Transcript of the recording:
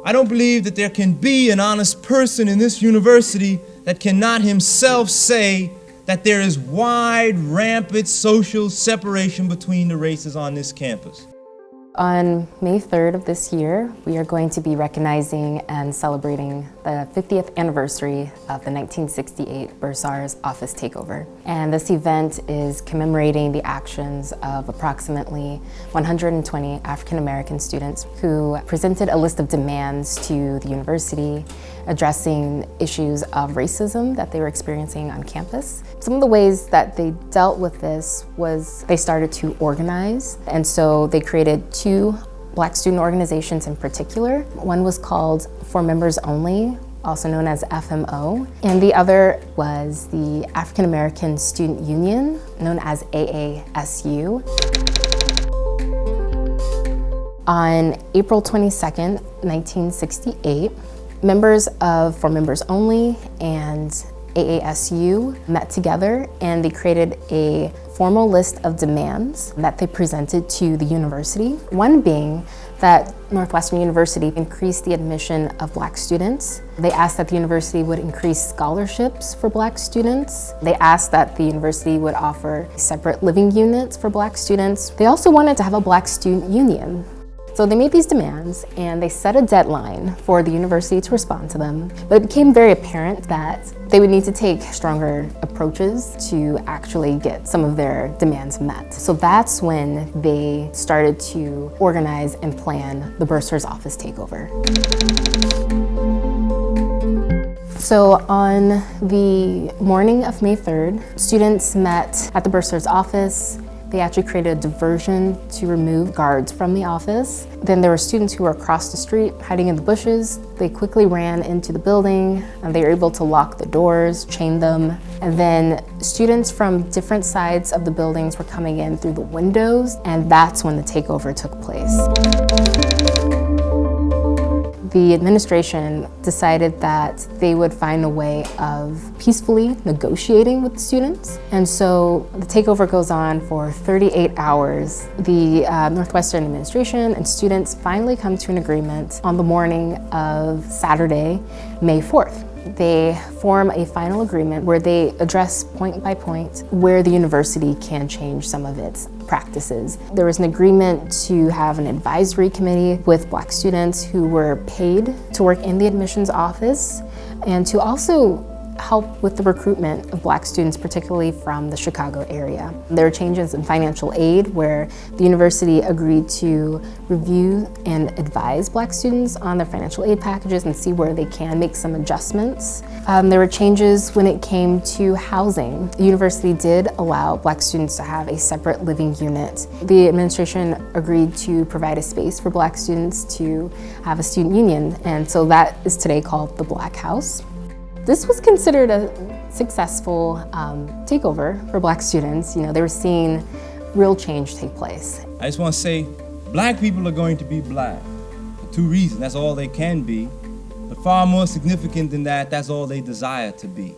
I don't believe that there can be an honest person in this university that cannot himself say that there is wide, rampant social separation between the races on this campus. On May 3rd of this year, we are going to be recognizing and celebrating the 50th anniversary of the 1968 Bursar's office takeover. And this event is commemorating the actions of approximately 120 African American students who presented a list of demands to the university addressing issues of racism that they were experiencing on campus. Some of the ways that they dealt with this was they started to organize, and so they created two Black student organizations in particular. One was called For Members Only, also known as FMO, and the other was the African American Student Union, known as AASU. On April 22nd, 1968, members of For Members Only and AASU met together and they created a formal list of demands that they presented to the university. One being that Northwestern University increase the admission of Black students. They asked that the university would increase scholarships for Black students. They asked that the university would offer separate living units for Black students. They also wanted to have a Black student union. So they made these demands and they set a deadline for the university to respond to them. But it became very apparent that they would need to take stronger approaches to actually get some of their demands met. So that's when they started to organize and plan the Bursar's office takeover. So on the morning of May 3rd, students met at the Bursar's office. They actually created a diversion to remove guards from the office. Then there were students who were across the street hiding in the bushes. They quickly ran into the building and they were able to lock the doors, chain them. And then students from different sides of the buildings were coming in through the windows, and that's when the takeover took place. The administration decided that they would find a way of peacefully negotiating with the students. And so the takeover goes on for 38 hours. The Northwestern administration and students finally come to an agreement on the morning of Saturday, May 4th. They form a final agreement where they address point by point where the university can change some of its practices. There was an agreement to have an advisory committee with Black students who were paid to work in the admissions office and to also help with the recruitment of Black students, particularly from the Chicago area. There were changes in financial aid where the university agreed to review and advise Black students on their financial aid packages and see where they can make some adjustments. There were changes when it came to housing. The university did allow Black students to have a separate living unit. The administration agreed to provide a space for Black students to have a student union, and so that is today called the Black House. This was considered a successful takeover for Black students. You know, they were seeing real change take place. I just want to say, Black people are going to be Black for two reasons. That's all they can be. But far more significant than that, that's all they desire to be.